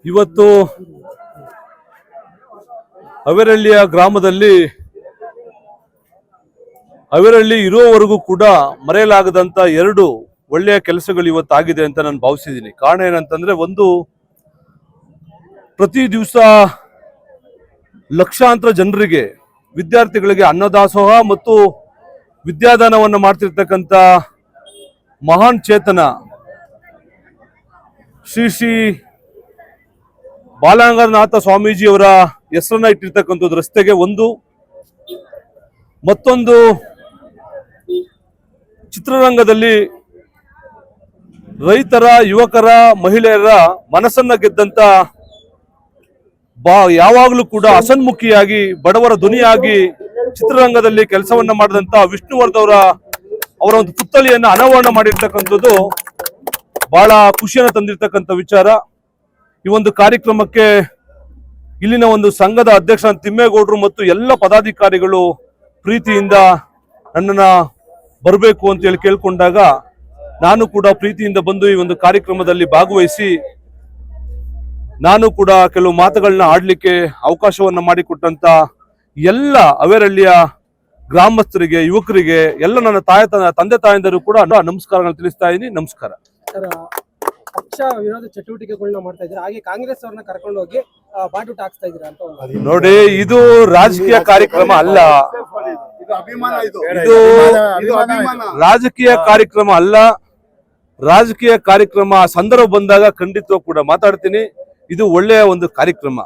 ಇವತ್ತು ಅವೇರಳ್ಳಿಯ ಗ್ರಾಮದಲ್ಲಿ ಅವೇರಳ್ಳಿ ಇರೋವರೆಗೂ ಕೂಡ ಮರೆಯಲಾಗದಂತ ಎರಡು ಒಳ್ಳೆಯ ಕೆಲಸಗಳು ಇವತ್ತಾಗಿದೆ ಅಂತ ನಾನು ಭಾವಿಸಿದ್ದೀನಿ. ಕಾರಣ ಏನಂತಂದ್ರೆ, ಒಂದು, ಪ್ರತಿ ದಿವಸ ಲಕ್ಷಾಂತರ ಜನರಿಗೆ, ವಿದ್ಯಾರ್ಥಿಗಳಿಗೆ ಅನ್ನದಾಸೋಹ ಮತ್ತು ವಿದ್ಯಾದಾನವನ್ನು ಮಾಡ್ತಿರ್ತಕ್ಕಂಥ ಮಹಾನ್ ಚೇತನ ಶ್ರೀ ಶ್ರೀ ಬಾಲಗಂಗಾಧರನಾಥ ಸ್ವಾಮೀಜಿಯವರ ಹೆಸರನ್ನ ಇಟ್ಟಿರ್ತಕ್ಕಂಥದ್ದು ರಸ್ತೆಗೆ ಒಂದು. ಮತ್ತೊಂದು, ಚಿತ್ರರಂಗದಲ್ಲಿ ರೈತರ, ಯುವಕರ, ಮಹಿಳೆಯರ ಮನಸ್ಸನ್ನ ಗೆದ್ದಂತ, ಯಾವಾಗಲೂ ಕೂಡ ಹಸನ್ಮುಖಿಯಾಗಿ ಬಡವರ ಧ್ವನಿಯಾಗಿ ಚಿತ್ರರಂಗದಲ್ಲಿ ಕೆಲಸವನ್ನ ಮಾಡಿದಂತ ವಿಷ್ಣುವರ್ಧನ್ ಅವರ ಒಂದು ಪುತ್ಥಳಿಯನ್ನ ಅನಾವರಣ ಮಾಡಿರ್ತಕ್ಕಂಥದ್ದು ಬಹಳ ಖುಷಿಯನ್ನು ತಂದಿರ್ತಕ್ಕಂಥ ವಿಚಾರ. ಈ ಒಂದು ಕಾರ್ಯಕ್ರಮಕ್ಕೆ ಇಲ್ಲಿನ ಒಂದು ಸಂಘದ ಅಧ್ಯಕ್ಷ ತಿಮ್ಮೇಗೌಡರು ಮತ್ತು ಎಲ್ಲ ಪದಾಧಿಕಾರಿಗಳು ಪ್ರೀತಿಯಿಂದ ನನ್ನನ್ನ ಬರಬೇಕು ಅಂತ ಹೇಳಿ ಕೇಳ್ಕೊಂಡಾಗ ನಾನು ಕೂಡ ಪ್ರೀತಿಯಿಂದ ಬಂದು ಈ ಒಂದು ಕಾರ್ಯಕ್ರಮದಲ್ಲಿ ಭಾಗವಹಿಸಿ ನಾನು ಕೂಡ ಕೆಲವು ಮಾತುಗಳನ್ನ ಆಡ್ಲಿಕ್ಕೆ ಅವಕಾಶವನ್ನ ಮಾಡಿಕೊಟ್ಟಂತ ಎಲ್ಲ ಅವೇರಳ್ಳಿಯ ಗ್ರಾಮಸ್ಥರಿಗೆ, ಯುವಕರಿಗೆ, ಎಲ್ಲ ನನ್ನ ತಂದೆ ತಾಯಂದಿರು ಕೂಡ ನಮಸ್ಕಾರಗಳನ್ನು ತಿಳಿಸ್ತಾ ಇದ್ದೀನಿ. ನಮಸ್ಕಾರ. ಪಕ್ಷ ವಿರೋಧ ಚಟುವಟಿಕೆಗಳನ್ನ ಮಾಡ್ತಾ ಇದ್ದಾರೆ, ಹಾಗೆ ಕಾಂಗ್ರೆಸ್ ಅವ್ರನ್ನ ಕರ್ಕೊಂಡು ಹೋಗಿ ಬಾಟೂಟ ಹಾಕ್ಸ್ತಾ ಇದ್ದೀರಾ ಅಂತ. ನೋಡಿ, ಇದು ರಾಜಕೀಯ ಕಾರ್ಯಕ್ರಮ ಅಲ್ಲ, ಇದು ರಾಜಕೀಯ ಕಾರ್ಯಕ್ರಮ ಅಲ್ಲ. ರಾಜಕೀಯ ಕಾರ್ಯಕ್ರಮ ಸಂದರ್ಭ ಬಂದಾಗ ಖಂಡಿತವಾಗಿ ಕೂಡ ಮಾತಾಡ್ತೀನಿ. ಇದು ಒಳ್ಳೆಯ ಒಂದು ಕಾರ್ಯಕ್ರಮ.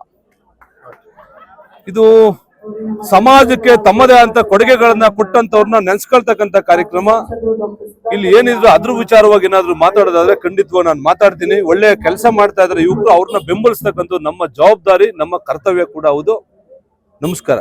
ಇದು ಸಮಾಜಕ್ಕೆ ತಮ್ಮದೇ ಅಂತ ಕೊಡುಗೆಗಳನ್ನ ಕೊಟ್ಟಂತವ್ರನ್ನ ನೆನ್ಸ್ಕೊಳ್ತಕ್ಕಂಥ ಕಾರ್ಯಕ್ರಮ. ಇಲ್ಲಿ ಏನಿದ್ರು ಅದ್ರ ವಿಚಾರವಾಗಿ ಏನಾದ್ರು ಮಾತಾಡೋದಾದ್ರೆ ಖಂಡಿತವಾಗಿ ನಾನು ಮಾತಾಡ್ತೀನಿ. ಒಳ್ಳೆಯ ಕೆಲಸ ಮಾಡ್ತಾ ಇದ್ದಾರೆ ಯುವಕರು, ಅವ್ರನ್ನ ಬೆಂಬಲಿಸ್ತಕ್ಕಂಥ ನಮ್ಮ ಜವಾಬ್ದಾರಿ, ನಮ್ಮ ಕರ್ತವ್ಯ ಕೂಡ ಹೌದು. ನಮಸ್ಕಾರ.